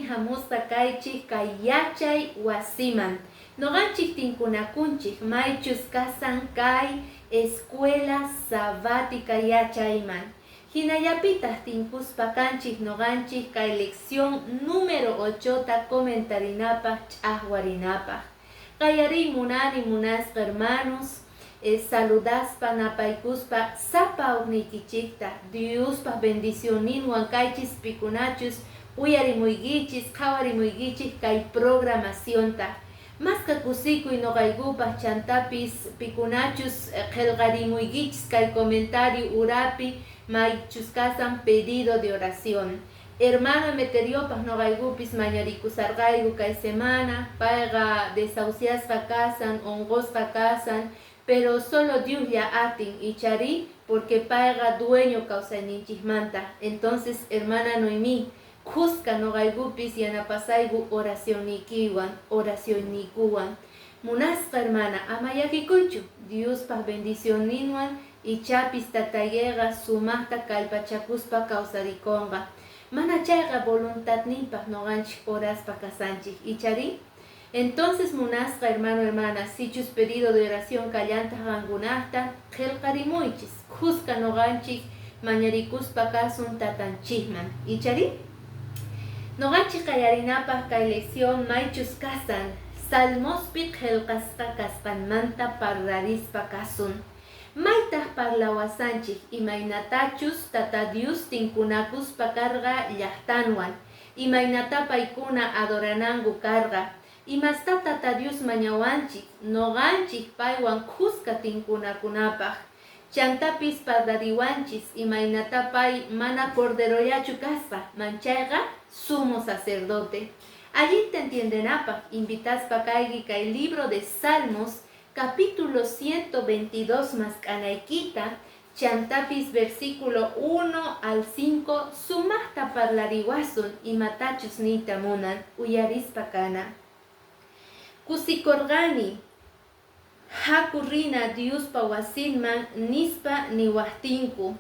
hamusqa kaychik kay yachay wasiman. Noqanchik tinkunakunchik maychus kasan kay escuela sabática yachayman. Hinallapitaq tinkuspa kanchik noqanchik kay lección número 8 ta comentarinapaq ch'aqwarinapaq. Qayari munasqa hermanos, saludaspa napaykuspa sapa uqnikichikta Diospa bendicioninwan kaychis pikunachus uyarimuykichis qhawarimuykichik kay programacionta. Maska kusikuy noqaykupaq chantapis pikunachus qillqarimuykichis kay comentario urapi maychus kasan pedido de oración. Hermano Emeteriopaq noqaykupis mañarikusarqayku kay semana, payqa desahuciasqa kasan, onqosqa kasan, pero solo Dios ya atin ichari porque payqa dueño kawsayninchikmanta. Entonces, hermana Noemí, Qusqa noqaykupis yanapasayku oracionnikuwan. Munasqa hermana, ama llakikuychu, Diospaq bendicioninwan ichapis tatayeqa sumaqta kallpachakuspa kawsarikunqa. Mana chayqa voluntadninpaq noqanchik oraspa kasanchik, ichari? Entonces munasqa hermano, hermana, sichus pedido de oración kallanta qankunaqta qillqarimuychis, Qusqa noqanchik mañarikuspa kasun tatanchikman, ichari? Noqanchik qallarinapaq kay lección maychus kasan, salmospi qillqasqa kasqanmanta parlarispa kasun. Maytaq parlawasanchik imaynatachus tata Dios tinkunakuspa karqa llaqtanwan, imaynata paykuna adorananku karqa. Imasta tata Dios mañawanchik, noqanchik paywan Qusqa tinkunakunapaq. Chantapis parlariwanchis imaynata pay mana corderollachu kasqa, manchayqa sumo sacerdote. Allí te entiendenapaq invitaspa kayki kay libro de Salmos, capítulo 122 masq'anaykita, chantapis versículo 1 al 5 sumaqta parlariwasun imatachus niyta munan uyarispa kana. Kusikorqani haku rina Diospa wasinman nispa niwaqtinku.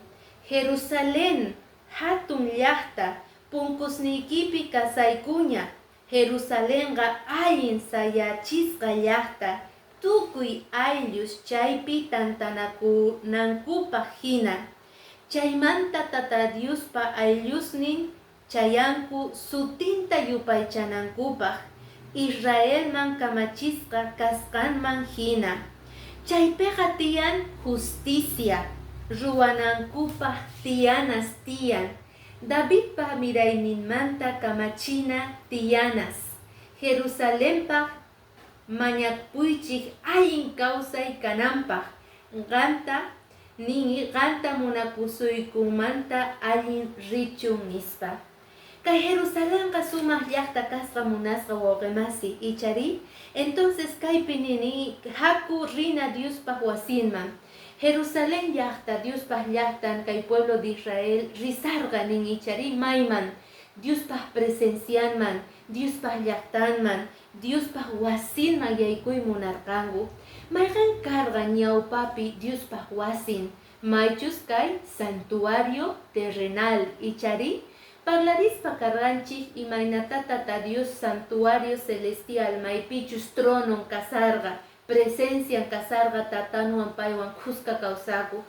Jerusalén hatun llaqta punkusniykipi kasaykuña. Jerusalénqa allin sayachisqa llaqta. Tukuy ayllus chaypi tantanakunankupaq hina. Chaymanta tata Diospa ayllusnin chayanku sutinta yupaychanankupaq. Israelman kamachisqa kasqanman hina. Chaypiqa tiyan justicia, ruwanankupaq tiyanas tiyan. Davidpa mirayninmanta kamachina tiyanas. Jerusalénpaq mañakpuychik allin kawsay kananpaq. Qanta munakusuykunmanta allin richun nispa. Kay Jerusalénqa sumaq llaqta kasqa munasqa wawqimasi, ichari? Entonces kaypi nini haku rina Diospaq wasinman. Jerusalén llaqta, Diospaq llaqtan kay pueblo de Israel risarqa nin ichari mayman. Diospaq presencianman, Diospaq llaqtanman, Diospaq wasinman yaykuy munarqanku. Mayqan karqa ñawpapi Diospaq wasin, maychus kay santuario terrenal, ichari? Parlarispa karqanchik imaynata tata Dios santuario celestial maypichus tronon kasarqa, presencian kasarqa tatanuwan paywan Qusqa kawsakuq.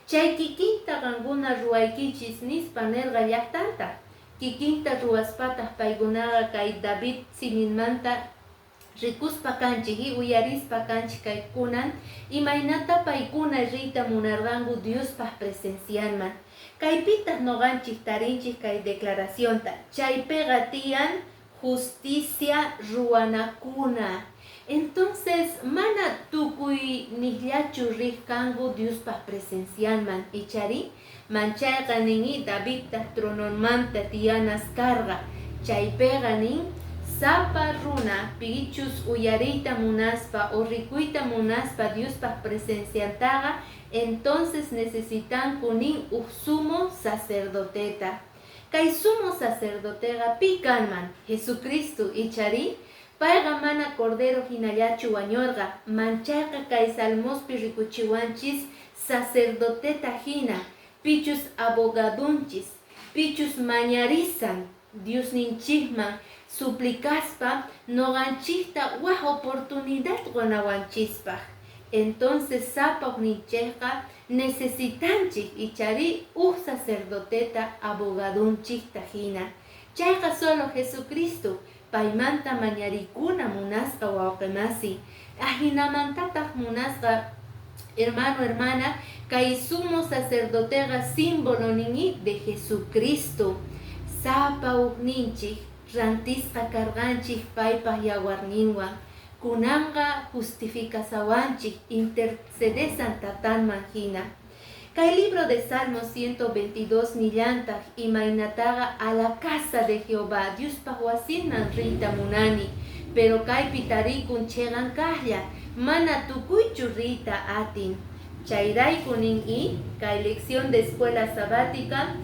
Chay kikinta qankuna ruwaykichis nispa nerqa llaqtanta. Kikinta ruwaspataq paykunaqa kay David siminmanta rikuspa kanchik, uyarispa kanchik kay kunan, imaynata paykuna riyta munarqanku Diospaq presencianman. Kaypitaq noqanchik tarinchik kay declaracionta. Chaypiqa tiyan justicia ruwanakuna. Entonces, mana tukuy nillachu riq kanku Diospaq presencianman, ichari? Manchayqa nini Davidtaq trononmanta tiyanas karqa. Chaypiqa nin sapa runa pichus uyariyta munaspa o rikuyta munaspa Diospaq presenciantaqa, entonces necesitan kunin sumo sacerdoteta. Kay sumo sacerdotega pi kanman Jesucristo ichari, payqa mana cordero hinallachu wañurqa, manchayqa kay salmospi rikuchiwanchis sacerdoteta hina, pichus abogadunchis, pichus mañarisan, Dios ninchihman suplicaspa noganchista wah oportunidad guanawanchispa. Entonces sapa nincheja necesitanchik ichari sacerdoteta abogadunchik tajina. Chayqa solo Jesucristo paimanta mañarikuna munasqa wawqimasi. Ajinamantataq munasqa hermano, hermana, kay sumo sacerdotega símbolo ningi de Jesucristo. Sapa ukninchik, rantisqa karganchik paypaq yawarninwan. Kunanga justificasawanchik, intercedesan tatanman hina. Kay libro de Salmos 122 nillantaj imaynataqa a la casa de Jehová, Dios pahuasinman rita munani, pero kay pitarikun chegan kahlla, mana tukuychu rita atin. Chayrayku nin'i, kay lección de escuela sabática,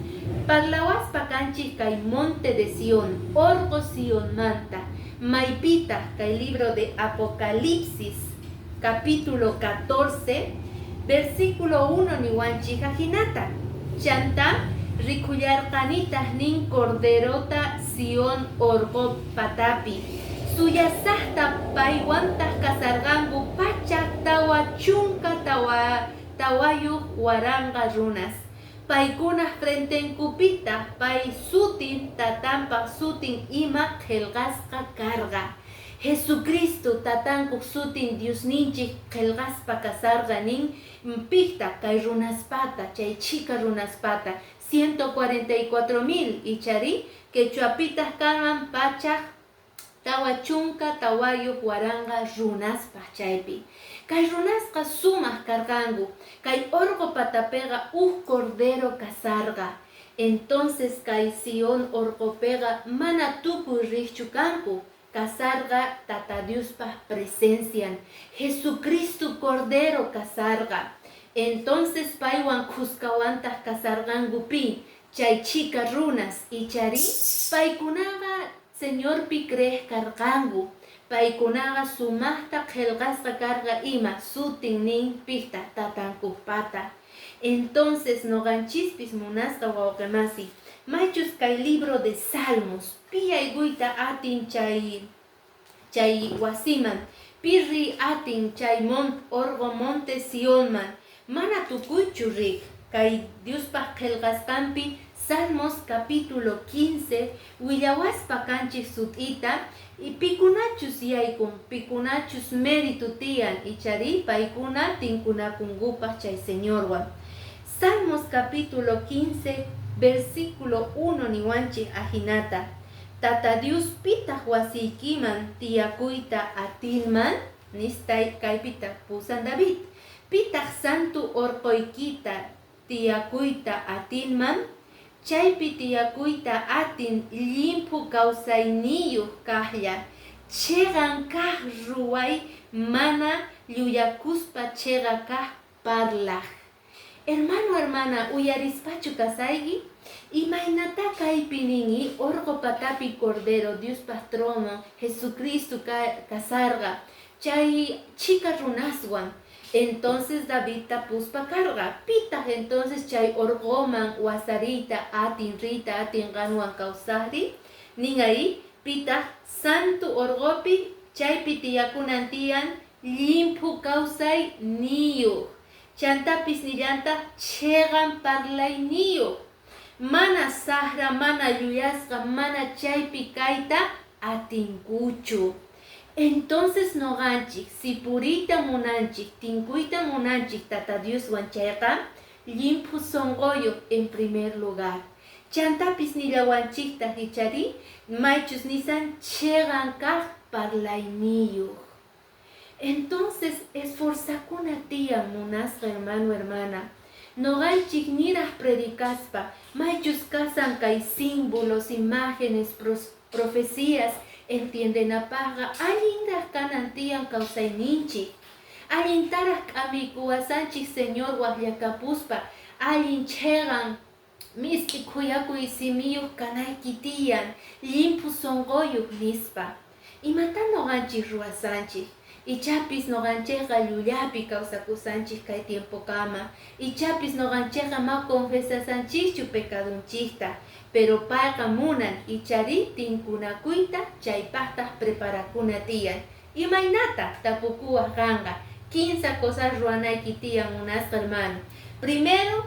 parlawaspa kanchik kay monte de Sion, orgo Sion manta, maypita kay libro de Apocalipsis, capítulo 14, versículo 1 niwanchik ajinata. Chanta rikuyarqanitaq nin corderota Sion orgo patapi. Suyasaqta paywantaq kasarqanku pachak tawa chunka tawayuq waranqa runas. Paykunaq frentenkupita pay sutin tatanpaq sutin ima qillqasqa karqa. Jesucristo tatankuq sutin Diosninchik qillqaspa kasarqa nin pita kay runaspata, chay chika runaspata 144,000 ichari quechuapitaq kanman pachak tawa chunka tawayuq waranga runaspa chaypi. Kay runasqa sumaq karqanku, kay orgo patapega cordero kasarqa. Entonces kay Sion orgopega mana tukuy riqchu kanku, kasarqa tata Diospa presencian, Jesucristo cordero kasarqa. Entonces paywan kuskawantaq kasarqankupi, chay chika runas ichari paykunaqa Señor pi crees karqanku, paykunaqa sumaqta qillqasqa karqa ima sutin nin pita tatankuqpata. Entonces noqanchispis munasqa wawqimasi, maychus kay libro de Salmos, pi ayguyta atin chay wasiman, pirri atin chay orgo monte Sionman, mana tukuychu riq, kay Diospaq qillqasqanpi Salmos capítulo 15, willawaspa kanchik sut'ita, y pikunachus yaykun, pikunachus mérito tiyan, ichari paykuna tinkunakunkupaq chay Señorwan. Salmos capítulo 15, versículo 1 niwanchik ajinata. Tata Dios pitaq wasiykiman tiyakuyta atinman, nistay kaypita pusan David. Pitaq santu orqoykita tiyakuyta atinman, chaypi tiyakuyta atin limpu kawsayniyuq kahlla, chegan kah ruway mana llullakuspa chega kah parlaq. Hermano, hermana, uyarispachu kasayki, imaynata kaypi ningi orgo patapi cordero, Dios patrono, Jesucristo kasarqa, chay chika runaswan. Entonces David tapuspa karqa, pitaq entonces chay orgoman wasarita atin rita atin qanwan kawsaqri, nin ahí pitaq santu orgopi chaypi tiyakunan tiyan limpu kawsay niyuq, chantapis nillanta chegan parlay niyuq, mana sahra, mana lluyasqa, mana chaypi kayta atinkuchu. Entonces noqanchik, si purita munanchik, tinkuyta munanchik tata Dios wanchayqa, limpu sonqoyuq en primer lugar. Chantapis nillawanchikta hichari, maychus nisan chegan kaq parlayniyuq. Entonces esforzakuna tiyan munasqa hermano, hermana. Noqanchik niraq predicaspa, maychus kasan kay símbolos, imágenes, profecías, entienden apaga, allintaraq kanan tiyan kawsayninchik, allintaraq k'amikuwasanchik Señor waqllakapuspa, allin chegan miski kuyakuy simiyuq kanayki tiyan, limpu sonqoyuq nispa. Imata noqanchik ruwasanchik, Ichapis nogancheqa llullapi kawsakusanchik kay tiempo kama. Ichapis nogancheqa ma confesasanchikchu pecadunchikta. Pero payqa munan ichari tinkunakuyta chaypaqtaq preparakuna tiyan. Imaynata tapukuwaq kanqa. 15 cosas ruanayki tiyan munasqa hermano. Primero,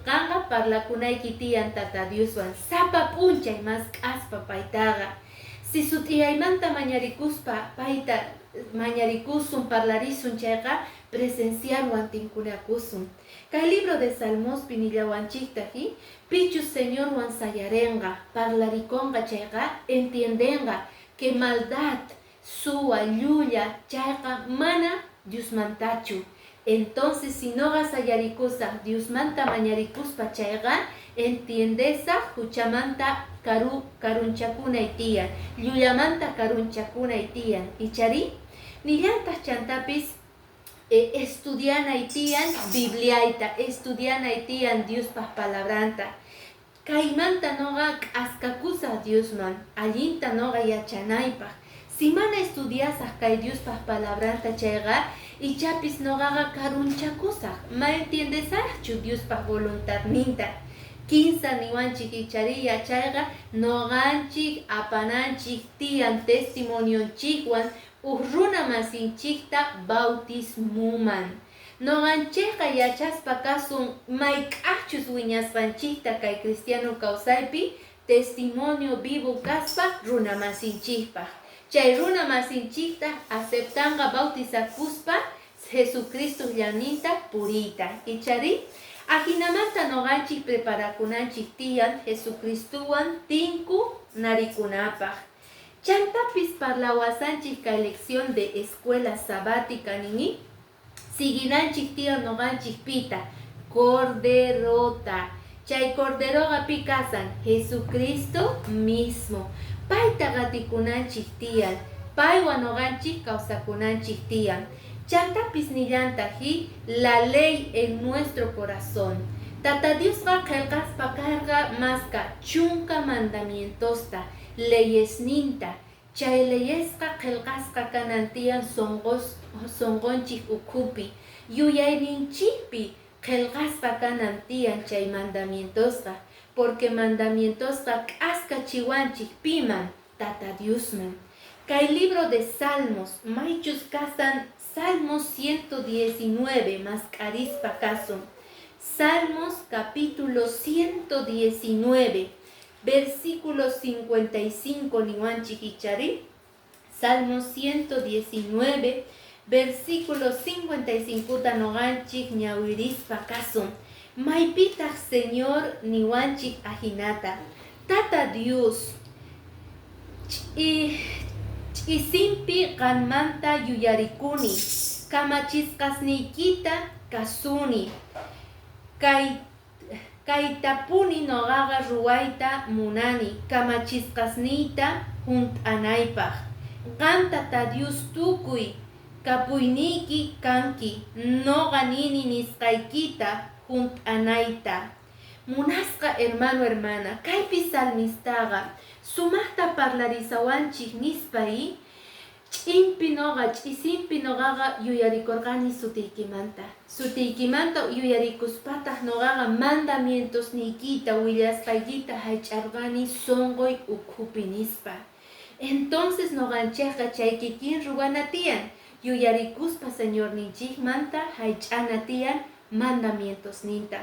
kanqa parlakunayki tiyan Tata Dioswan. Sapa p'unchay mas k'aspa paytaqa. Si sutiyaymanta mañarikuspa payta mañarikusun parlarisun chayqa presenciarwan tinkunakusun. Kay libro de Salmos pinillawanchiktaji pichu Señorwan sayarenga, parlarikonga chayqa entiendenga que maldad, suwa, llulla chayqa mana Diosmantachu. Entonces si noqa sayarikusa Diosmanta mañarikuspa chayqa entiendesa huchamanta karunchakunay tiyan, llullamanta karunchakunay tiyan. Ichari nillantas chantapis estudianay tiyan Bibliaita, estudianay tiyan Diospaq palabranta. Kaymanta noqa k'askakusa Diosman, allinta noqa yachanaypaq. Si mana estudiasaq kay Diospaq palabranta chayqa ichapis noqaqa karunchakusaq, ma entiendesaqchu Diospaq voluntadninta. 15 niwanchik ichari yachayqa noqanchik apananchik tiyan testimonionchikwan runa masinchikta bautismuman. Noqanchikqa yachaspa kasun mayk'aqchus wiñasqanchikta kay cristiano kawsaypi testimonio vivo kaspa runa masinchikpaq. Chay runa masinchikta aceptanga bautizakuspa Jesucristo llaninta purita. Ichari ajinamanta noqanchik preparakunanchik tiyan Jesucristuwan tinku narikunapaq. Chantapis parlawasanchik kay lección de escuela sabática nini siginanchik tiyan noqanchik pita corderota. Chay corderoqa pi kasan Jesucristo mismo. Payta qatikunanchik tiyan, paywan noqanchik kawsakunanchik tiyan. Chantapis nillantaji la ley en nuestro corazón. Tata Diosqa qillqaspa karqa masqa chunka mandamientosta, leyesninta. Chay leyesqa qillqasqa kanan tiyan sonqonchik ukhupi. Yuyayninchikpi qillqasqa kanan tiyan chay mandamientosqa. Porque mandamientosqa k'aska chiwanchik piman Tata Diosman. Kay libro de Salmos, maychus kasan Salmos 119, mascarispa kasun. Salmos capítulo 119, versículo 55 niwanchik ichari. Salmos 119, versículo 55 noqanchik ñawirispa kasun. Maypitaq Señor niwanchik ajinata. Tata Dios, ch'isinpi qanmanta yuyarikuni, kamachisqasniykita kasuni. Kaytapuni noqaqa ruwayta munani, kamachisqasniyta hunt'anaypaq. Qam Tata Dios tukuy kapuyniyki kanki, noqa nini nisqaykita hunt'anayta. Munasqa hermano hermana, kaypi salmistaqa sumaqta parlarisawanchik nispay ch'inpi noqa ch'isinpi noqaqa yuyarikurqani sutiykimanta. Sutiykimanta yuyarikuspataq noqaqa mandamientosniykita willasqaykita haych'arqani sonqoy ukhupi nispa. Entonces noqanchikqa chay kikin ruwana tiyan yuyarikuspa Señorninchikmanta haych'ana tiyan mandamientos ninta.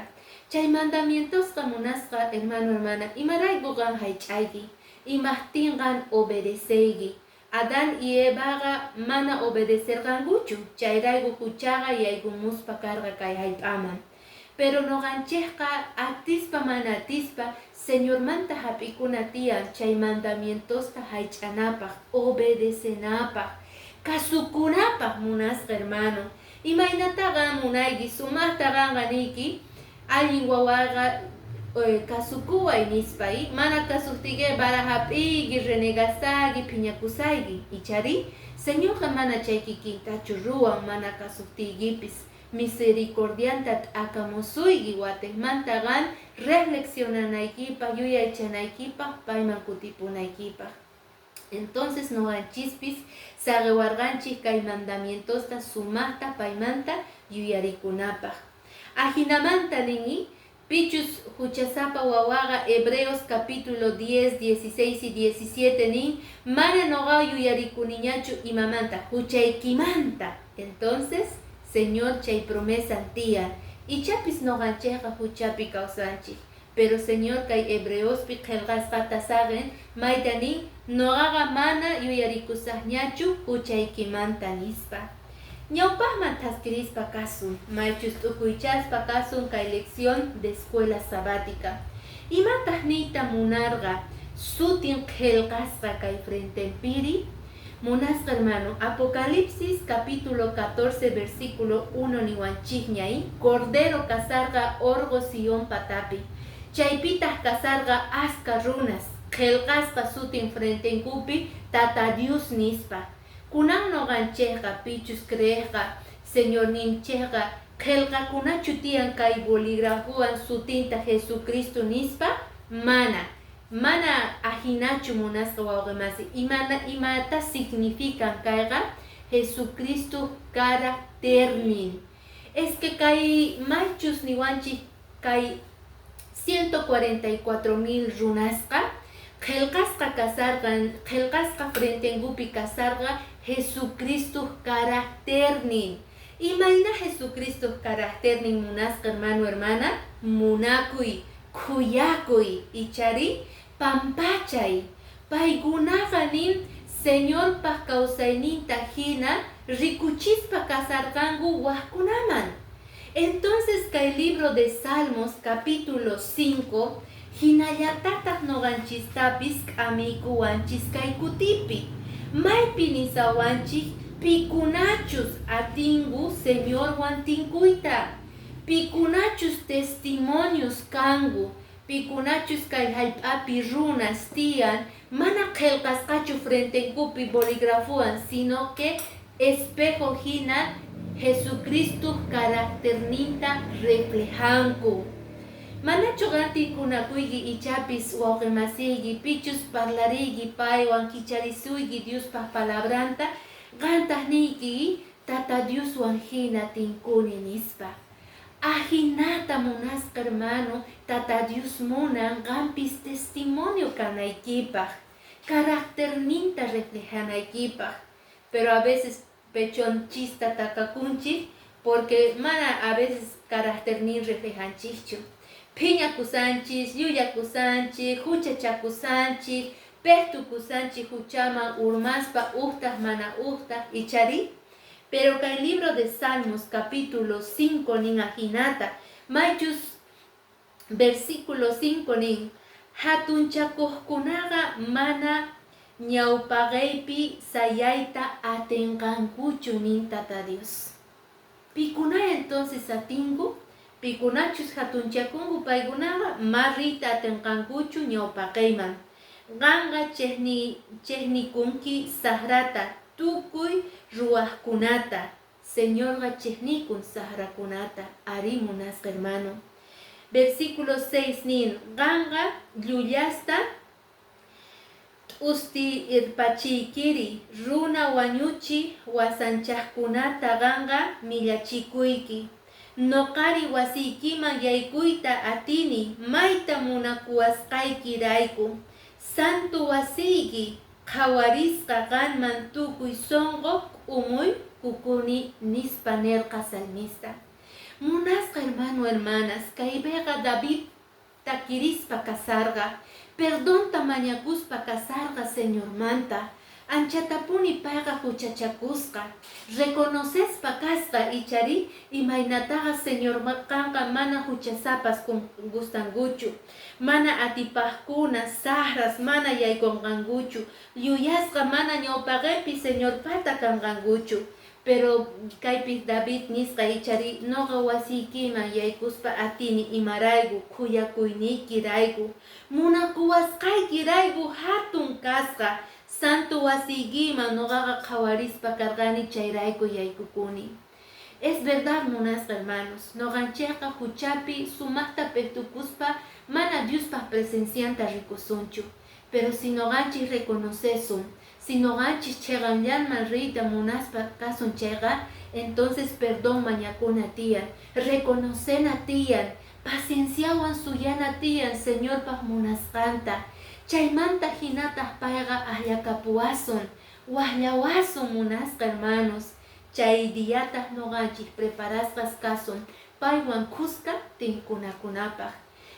Chay mandamientos munasqa hermano hermana imaraykuqan haych'ayki, imaqtinqan obedeceyki. Adán y Evaqa mana obedecerqankuchu, chayrayku huchaqa yaykumuspa karqa kay hallp'aman. Pero noqanchikqa atispa mana atispa Señormanta hap'ikuna tiyan chay mandamientosta haych'anapaq, obedecenapaq, kasukunapaq munasqa hermano. Imaynataqa munayki sumaqta qanqaniyki allin wawaqa kasukuway nispay, mana kasuptiki barahap'iyki, renegasayki, phiñakusayki. Ichari Señorqa mana chay kikintachu ruwan mana kasuptiykipis. Misericordianta t'akamusuyki watejmantaqa reflexionanaykipaq, yuyaychanaykipaq, payman kutipunaykipaq. Entonces noganchispis sagewarganchis kay mandamientosta sumaqta paymanta yuyarikunapaq. Ajinamanta nini pichus huchasapa wawaga Hebreos capítulo 10, 16 y 17 nin mana noga yuyarikuniñachu imamanta huchaykimanta. Entonces Señor chay promesa tía y chapis nogancheja huchapi causanchik. Pero Señor kay Hebreos pi qelqasqata sagen maitanin nogaga mana yuyarikusaqñachu huchaykimanta nispa. Ñawpaqman taskirispa kasun, maychus t'ukuychaspa kasun kay lección de escuela sabática. Imataq niyta munarqa sutin qelqasqa kay frentempiri. Munasqa hermano, Apocalipsis capítulo 14 versículo 1 niwanchikñay, Cordero kasarqa orgo Sion patapi. Chaypitaq kasarqa aska runas, qelqasqa sutin frentenkupi Tata Dios nispa. Kunan noganchejqa pichus creejqa Señor ninchejqa qelqakunachu tiyan kay bolígrafuwan sutinta Jesucristo nispa mana ajinachu munasqa wawqimasi imata significan kayqa Jesucristo carácternin. Es que kay maychus niwanchik kay 144,000 runasqa qelqasqa frentengupi kasarqa Jesucristo carácternin. Imayna Jesucristo carácternin munasqa hermano hermana munakuy kuyakuy ichari pampachay paykunaqa nin Señor paq kawsayninta hina rikuchispa kasarqanku waqkunaman. Entonces kay libro de Salmos capítulo 5 hinallatataq noganchistapis k'amiykuwanchis kay kutipi. Maypi nisawanchik pikunachus atingu Señor wan tinkuyta. Pikunachus testimonios kangu. Pikunachus kay hallp'api runas tiyan mana qelqasqachu frentenkupi bolígrafuwan, sino que espejo hina Jesucristo carácterninta reflejanku. Manachu qantikunakuyki ichapis wawqimasiyki pichus parlariyki paywan kicharisuyki Diospaq palabranta qantaq niyki Tata Dioswan hina tinkuni nispa. Ajinata munasqa hermano Tata Dios munan qampis testimonio kanaykipaq, carácterninta reflejanaykipaq. Pero a veces pechonchista takakunchik porque mana a veces carácternin reflejanchikchu. Phiñakusanchik, yuyakusanchik, huchachakusanchik, pehtukusanchik huchama urmaspa uhtaq mana uhtaq ichari. Pero que el libro de Salmos capítulo 5 nin ajinata maychus versículo 5 nin hatunchakuqkunaqa mana ñawpaqaypi sayayta atenqankuchu nin Tata Dios. Pikuna entonces atingu pikunachus hatunchakunku paykunaqa marrita atenqankuchu ñawpaqayman. Qanqa chehnikunki sahrata tukuy ruwaqkunata. Señorqa chehnikun sahrakunata ari munasqa hermano. Versículo 6 nin qanqa llullasta t'usti irpachiykiri runa wañuchi wasanchaqkunata qanqa millachikuyki. Noqari wasiykiman yaykuyta atini mayta munakuwasqaykirayku. Santo wasiyki qhawarisqa qanman tukuy sonqo umuy kukuni nispa nerqa salmista. Munasqa hermano hermanas kaypiqa David takirispa kasarqa perdonta mañakuspa kasarqa Señor manta anchatapuni payqa huchachakusqa reconoces kasqa ichari imaynataqa Señor kanqa mana huchasapas gustanguchu mana atipaqkuna sahras mana yaykunqankuchu lluyasqa mana ñawpaqaypi Señor pata kanqankuchu. Pero kaypis David nisqa ichari noqa wasiykiman yaykuspa atini imarayku kuyakuyniyki munakuwasqaykirayku hatun kasqa santo wasiykiman noqaqa qhawarispa karqani chayrayku yaykukuni. Es verdad munasqa hermanos, noqanchayqa huchapi sumaqta pehtukuspa mana Diospaq presencianta rikusunchu. pero si no ganchis reconocesun, si no ganchis cheganyan manrita munaspa kasun chega, entonces perdón mañacuna tian, reconocen a tian, pacienciawan suyana tian, Señor paz munascanta, chaymanta jinatas paiga ayacapuasun, wahlawasun munasca hermanos, chay diatas no ganchis preparascas casun, paiwan cusca tincunakunapaj.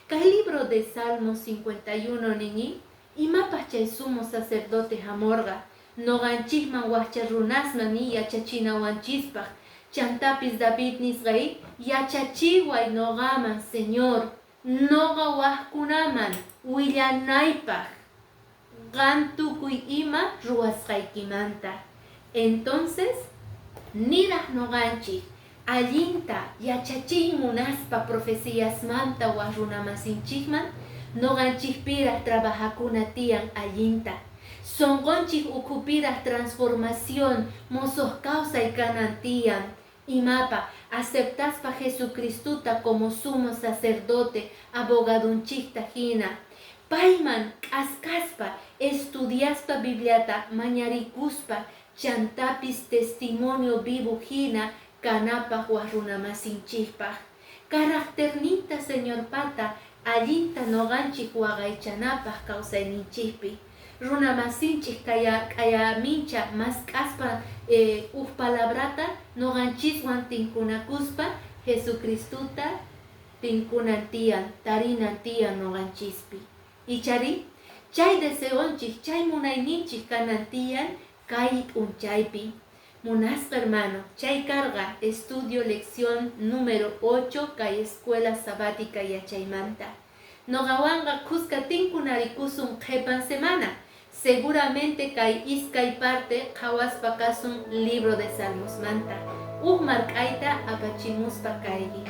Kay libro de Salmos 51 niñi, imapas chay sumo sacerdote hamorga, no ganchisman wachcharrunasman ni yachachinawanchispaj, chantapis David nisgai, yachachiway nogaman, Señor, noga wahkunaman, willanaypaj, gantukuy ima ruwasqaykimanta. Entonces, nidas noganchik, allinta yachachiy munaspa profecías manta wa runamasinchikman, noganchikpiraj trabajacuna tiyan allinta. Songonchik ukupiraj transformación, mozos causa y canantiyan. Imapa, aceptaspa Jesucristuta como sumo sacerdote, abogadunchikta hina. Paiman, askaspa, estudiaspa Bibliata, mañarikuspa, chantapis testimonio vivo hina, canapa huarunamasinchikpaj. Karakternita Señor Pata, allinta noganchik wagaychanapaj kawsayninchikpi. Runamasinchik kaya mincha mas kaspa palabrata noganchiswan tinkunakuspa Jesucristuta tinkunantian, tarinantian noganchispi. Ichari, chay deseonchik, chay munayninchik kanantian, kay punchaypi. Munasqa hermano, chay carga, estudio lección número 8, kay escuela sabática yachaymanta. Nogawanga kuska tinkunarikusun qhepan semana. Seguramente kay iskay parte qhawaspa kasun libro de Salmos manta. Markaita apachimuspa kaygi.